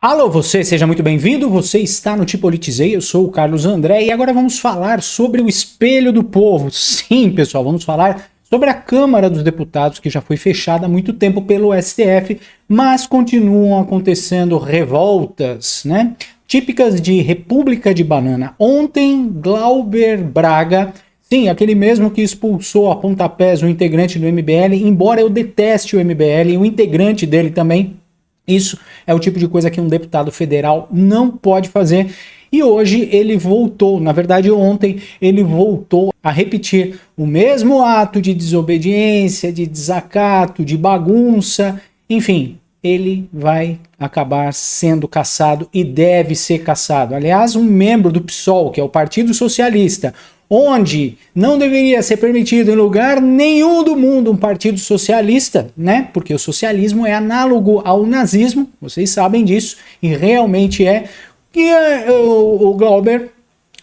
Alô, você, seja muito bem-vindo, você está no Te Politizei, eu sou o Carlos André e agora vamos falar sobre o espelho do povo. Sim, pessoal, vamos falar sobre a Câmara dos Deputados, que já foi fechada há muito tempo pelo STF, mas continuam acontecendo revoltas, né? Típicas de República de Banana. Ontem, Glauber Braga, sim, aquele mesmo que expulsou a pontapés o integrante do MBL, embora eu deteste o MBL e o integrante dele também. Isso é o tipo de coisa que um deputado federal não pode fazer. E hoje ele voltou, na verdade ontem, ele voltou a repetir o mesmo ato de desobediência, de desacato, de bagunça, enfim, ele vai acabar sendo cassado e deve ser cassado. Aliás, um membro do PSOL, que é o Partido Socialista, onde não deveria ser permitido em lugar nenhum do mundo um partido socialista, né? Porque o socialismo é análogo ao nazismo, vocês sabem disso, e realmente é que o Glauber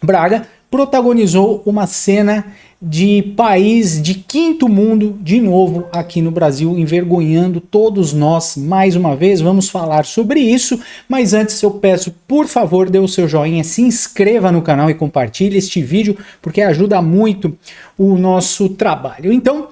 Braga protagonizou uma cena de país de quinto mundo, de novo aqui no Brasil, envergonhando todos nós mais uma vez. Vamos falar sobre isso, mas antes eu peço, por favor, dê o seu joinha, se inscreva no canal e compartilhe este vídeo, porque ajuda muito o nosso trabalho. Então,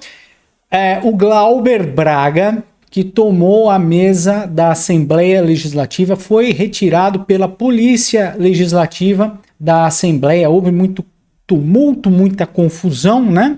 o Glauber Braga, que tomou a mesa da Assembleia Legislativa, foi retirado pela Polícia Legislativa da Assembleia. Houve muito tumulto, muita confusão, né?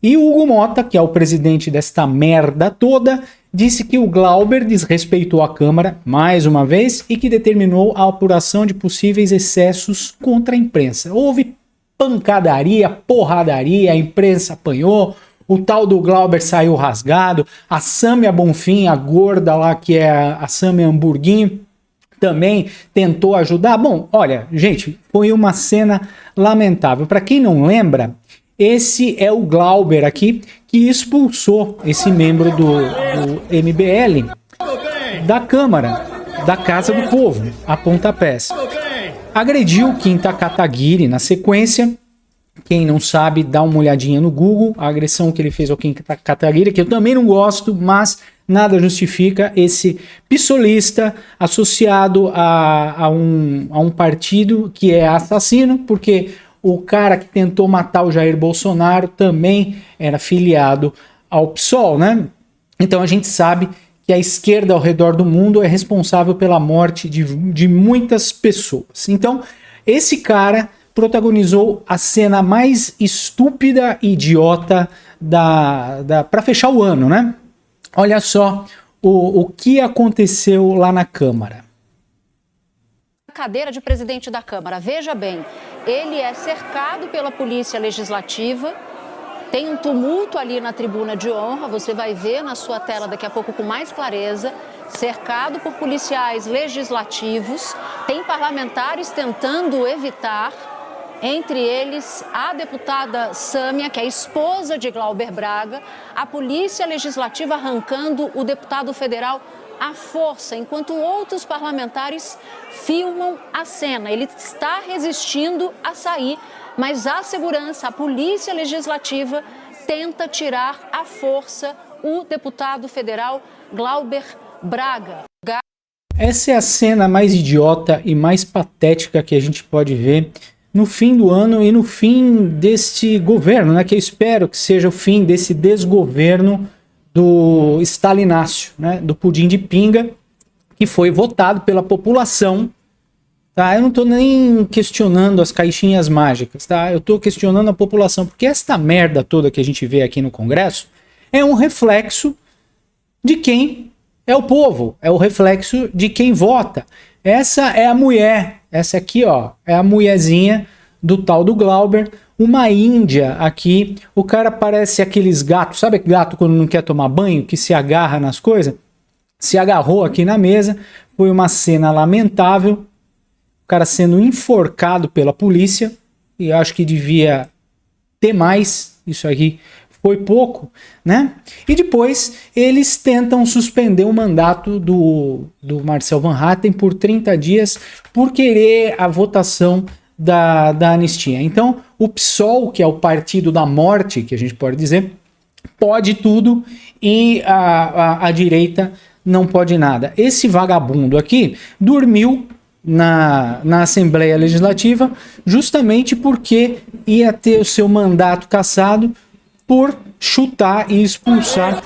E o Hugo Mota, que é o presidente desta merda toda, disse que o Glauber desrespeitou a Câmara, mais uma vez, e que determinou a apuração de possíveis excessos contra a imprensa. Houve pancadaria, porradaria, a imprensa apanhou, o tal do Glauber saiu rasgado, a Sâmia Bonfim, a gorda lá, que é a Sâmia Hamburguinho, também tentou ajudar. Bom, olha, gente, foi uma cena lamentável. Para quem não lembra, esse é o Glauber aqui que expulsou esse membro do MBL da Câmara, da Casa do Povo, a pontapés. Agrediu Kim Kataguiri na sequência. Quem não sabe, dá uma olhadinha no Google, a agressão que ele fez ao Kim Kataguiri, que eu também não gosto, mas nada justifica esse pissolista associado a um partido que é assassino, porque o cara que tentou matar o Jair Bolsonaro também era filiado ao PSOL, né? Então a gente sabe que a esquerda ao redor do mundo é responsável pela morte de muitas pessoas. Então, esse cara protagonizou a cena mais estúpida e idiota para fechar o ano, né? Olha só o que aconteceu lá na Câmara. Cadeira de presidente da Câmara, veja bem, ele é cercado pela Polícia Legislativa, tem um tumulto ali na tribuna de honra, você vai ver na sua tela daqui a pouco com mais clareza, cercado por policiais legislativos, tem parlamentares tentando evitar, entre eles a deputada Sâmia, que é esposa de Glauber Braga, a Polícia Legislativa arrancando o deputado federal à força, enquanto outros parlamentares filmam a cena. Ele está resistindo a sair, mas a segurança, a Polícia Legislativa, tenta tirar à força o deputado federal Glauber Braga. Essa é a cena mais idiota e mais patética que a gente pode ver no fim do ano e no fim deste governo, né? Que eu espero que seja o fim desse desgoverno do Stalinácio, né? Do pudim de pinga, que foi votado pela população. Tá? Eu não estou nem questionando as caixinhas mágicas, tá? Eu estou questionando a população, porque esta merda toda que a gente vê aqui no Congresso é um reflexo de quem é o povo, é o reflexo de quem vota. Essa é a mulher, essa aqui, ó, é a mulherzinha do tal do Glauber, uma índia aqui. O cara parece aqueles gatos, sabe gato quando não quer tomar banho, que se agarra nas coisas? Se agarrou aqui na mesa, foi uma cena lamentável, o cara sendo enforcado pela polícia, e acho que devia ter mais, isso aqui foi pouco, né? E depois eles tentam suspender o mandato do Marcel Van Hatten por 30 dias por querer a votação da anistia. Então o PSOL, que é o partido da morte, que a gente pode dizer, pode tudo, e a direita não pode nada. Esse vagabundo aqui dormiu na Assembleia Legislativa justamente porque ia ter o seu mandato cassado por chutar e expulsar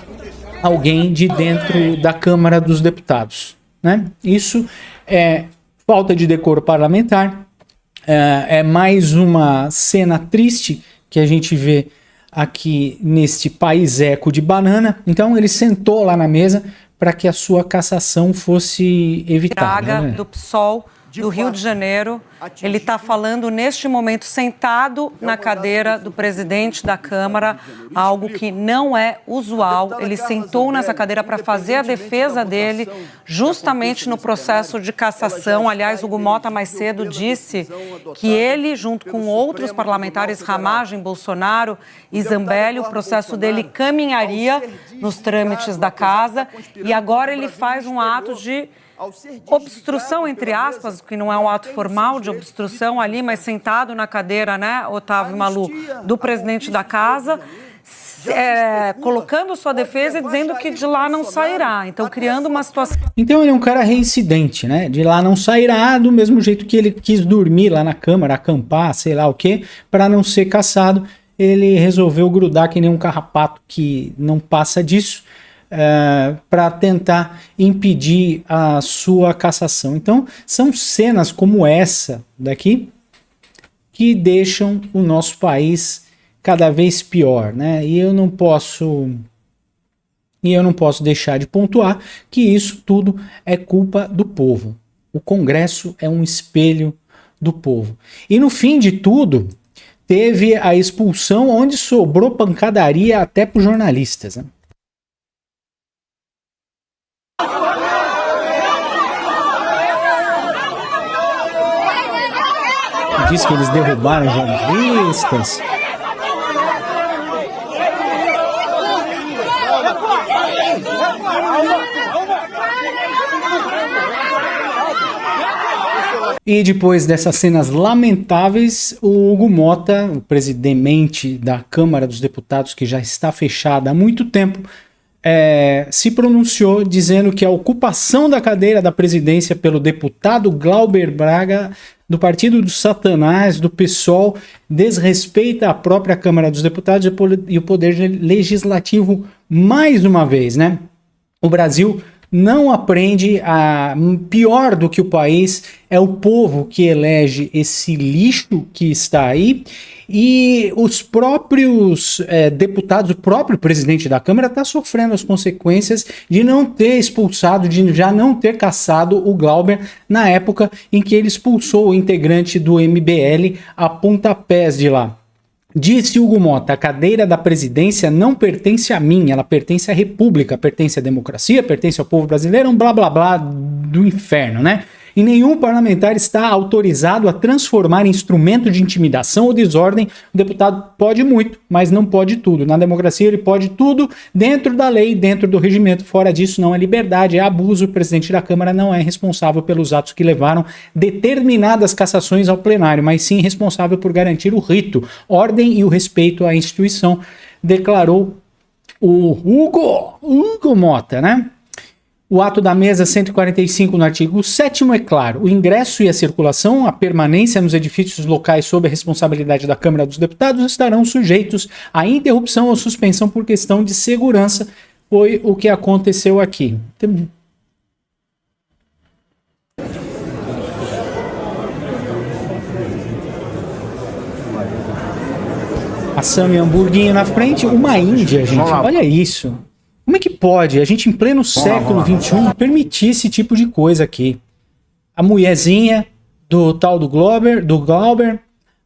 alguém de dentro da Câmara dos Deputados, né? Isso é falta de decoro parlamentar, é mais uma cena triste que a gente vê aqui neste país eco de banana. Então ele sentou lá na mesa para que a sua cassação fosse evitada. Braga, né? do PSOL, do Rio de Janeiro. Ele está falando neste momento sentado na cadeira do presidente da Câmara, algo que não é usual. Ele sentou nessa cadeira para fazer a defesa dele justamente no processo de cassação. Aliás, Hugo Mota mais cedo disse que ele, junto com outros parlamentares, Ramagem, Bolsonaro e Zambelli, o processo dele caminharia nos trâmites da casa, e agora ele faz um ato de obstrução, entre aspas, que não é um ato formal de obstrução ali, mas sentado na cadeira, né, Otávio Malu, do presidente da casa, colocando sua defesa e dizendo que de lá não sairá. Então, criando uma situação... Então ele é um cara reincidente, né? De lá não sairá, do mesmo jeito que ele quis dormir lá na Câmara, acampar, sei lá o quê, para não ser cassado. Ele resolveu grudar que nem um carrapato que não passa disso, para tentar impedir a sua cassação. Então, são cenas como essa daqui que deixam o nosso país cada vez pior, né? E eu não posso deixar de pontuar que isso tudo é culpa do povo. O Congresso é um espelho do povo. E no fim de tudo, teve a expulsão onde sobrou pancadaria até para os jornalistas, né? Diz que eles derrubaram jornalistas. E depois dessas cenas lamentáveis, o Hugo Mota, o presidente da Câmara dos Deputados, que já está fechada há muito tempo, se pronunciou dizendo que a ocupação da cadeira da presidência pelo deputado Glauber Braga, do Partido do Satanás, do PSOL, desrespeita a própria Câmara dos Deputados e o Poder Legislativo mais uma vez, né? O Brasil não aprende, pior do que o país é o povo que elege esse lixo que está aí, e os próprios deputados, o próprio presidente da Câmara está sofrendo as consequências de não ter expulsado, de já não ter cassado o Glauber na época em que ele expulsou o integrante do MBL a pontapés de lá. Disse Hugo Mota: a cadeira da presidência não pertence a mim, ela pertence à República, pertence à democracia, pertence ao povo brasileiro, um blá blá blá do inferno, né? E nenhum parlamentar está autorizado a transformar em instrumento de intimidação ou desordem. O deputado pode muito, mas não pode tudo. Na democracia ele pode tudo dentro da lei, dentro do regimento. Fora disso não é liberdade, é abuso. O presidente da Câmara não é responsável pelos atos que levaram determinadas cassações ao plenário, mas sim responsável por garantir o rito, ordem e o respeito à instituição, declarou o Hugo Mota, né? O ato da mesa 145 no artigo 7º é claro: o ingresso e a circulação, a permanência nos edifícios locais sob a responsabilidade da Câmara dos Deputados estarão sujeitos à interrupção ou suspensão por questão de segurança. Foi o que aconteceu aqui. Assame hamburguinho na frente, uma Índia, gente. Olha isso. Como é que pode a gente, em pleno século XXI, permitir esse tipo de coisa aqui? A mulherzinha do tal do Glauber,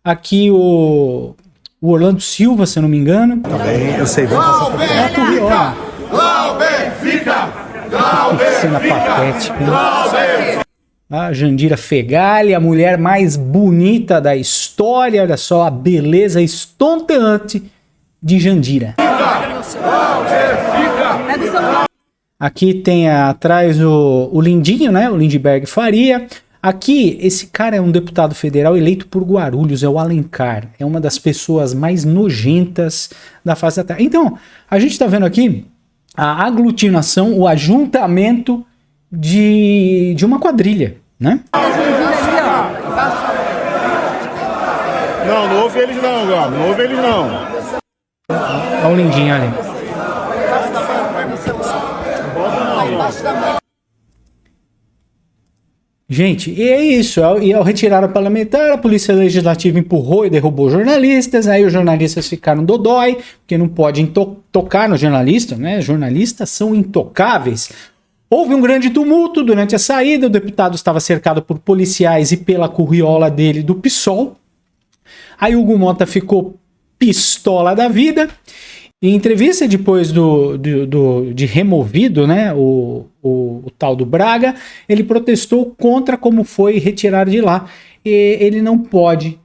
aqui o Orlando Silva, se eu não me engano. Também, eu sei, vamos passar por fica! Glauber, fica! Glauber, que cena patética, né? A Jandira Fegali, a mulher mais bonita da história, olha só a beleza estonteante de Jandira. Aqui tem atrás o Lindinho, né? O Lindbergh Faria. Aqui, esse cara é um deputado federal eleito por Guarulhos, é o Alencar. É uma das pessoas mais nojentas da face da terra. Então, a gente tá vendo aqui a aglutinação, o ajuntamento de uma quadrilha, né? Não ouve eles não, Galo. Não ouve eles não. Olha o lindinho ali. Gente, e é isso. E ao retirar a parlamentar, a Polícia Legislativa empurrou e derrubou jornalistas. Aí os jornalistas ficaram dodói, porque não pode tocar no jornalista, né? Jornalistas são intocáveis. Houve um grande tumulto durante a saída. O deputado estava cercado por policiais e pela curriola dele do PSOL. Aí o Hugo Mota ficou pistola da vida. Em entrevista depois de removido, né, o tal do Braga, ele protestou contra como foi retirado de lá. E ele não pode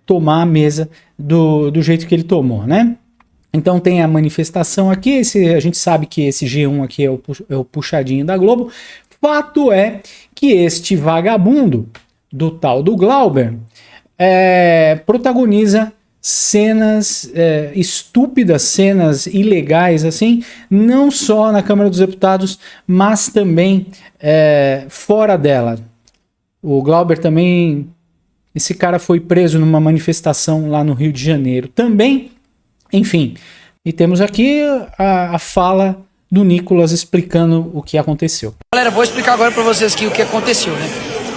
tomar a mesa do jeito que ele tomou, né? Então tem a manifestação aqui, a gente sabe que esse G1 aqui é o puxadinho da Globo. Fato é que este vagabundo do tal do Glauber protagoniza cenas estúpidas, cenas ilegais, assim, não só na Câmara dos Deputados, mas também fora dela. O Glauber também, esse cara foi preso numa manifestação lá no Rio de Janeiro também, enfim. E temos aqui a fala do Nicolas explicando o que aconteceu. Galera, vou explicar agora para vocês aqui o que aconteceu, né?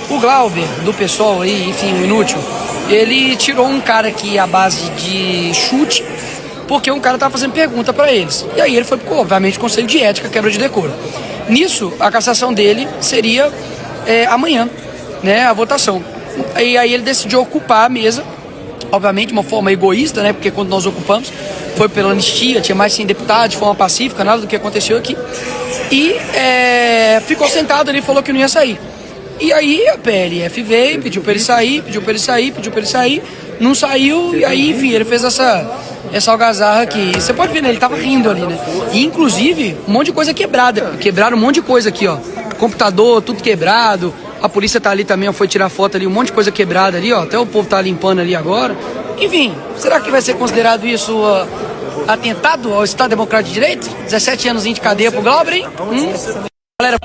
O Glauber, do pessoal aí, enfim, o inútil, ele tirou um cara aqui à base de chute, porque um cara tava fazendo pergunta para eles. E aí ele foi, obviamente, conselho de ética, quebra de decoro. Nisso, a cassação dele seria amanhã, né, a votação. E aí ele decidiu ocupar a mesa, obviamente de uma forma egoísta, né, porque quando nós ocupamos foi pela anistia, tinha mais 100 deputados, de forma pacífica, nada do que aconteceu aqui. E ficou sentado ali e falou que não ia sair. E aí a PLF veio, pediu pra ele sair, não saiu, e aí, enfim, ele fez essa algazarra aqui. Você pode ver, né, ele tava rindo ali, né? E, inclusive, um monte de coisa quebrada. Quebraram um monte de coisa aqui, ó. Computador, tudo quebrado. A polícia tá ali também, ó, foi tirar foto ali, um monte de coisa quebrada ali, ó. Até o povo tá limpando ali agora. Enfim, será que vai ser considerado isso atentado ao Estado Democrático de Direito? 17 anos de cadeia pro Glauber, hein? Galera.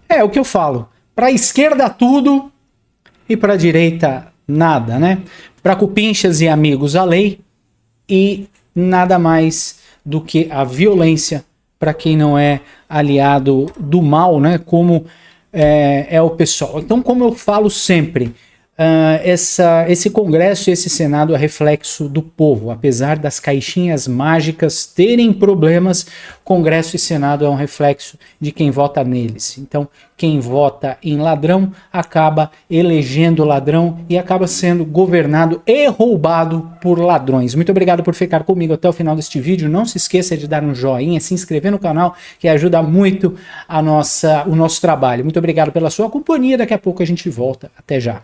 É o que eu falo. Para a esquerda tudo e para a direita nada, né? Para cupinchas e amigos a lei e nada mais do que a violência para quem não é aliado do mal, né? Como é o pessoal. Então, como eu falo sempre, esse Congresso e esse Senado é reflexo do povo. Apesar das caixinhas mágicas terem problemas, Congresso e Senado é um reflexo de quem vota neles. Então, quem vota em ladrão acaba elegendo ladrão e acaba sendo governado e roubado por ladrões. Muito obrigado por ficar comigo até o final deste vídeo. Não se esqueça de dar um joinha, se inscrever no canal, que ajuda muito o nosso trabalho. Muito obrigado pela sua companhia. Daqui a pouco a gente volta. Até já.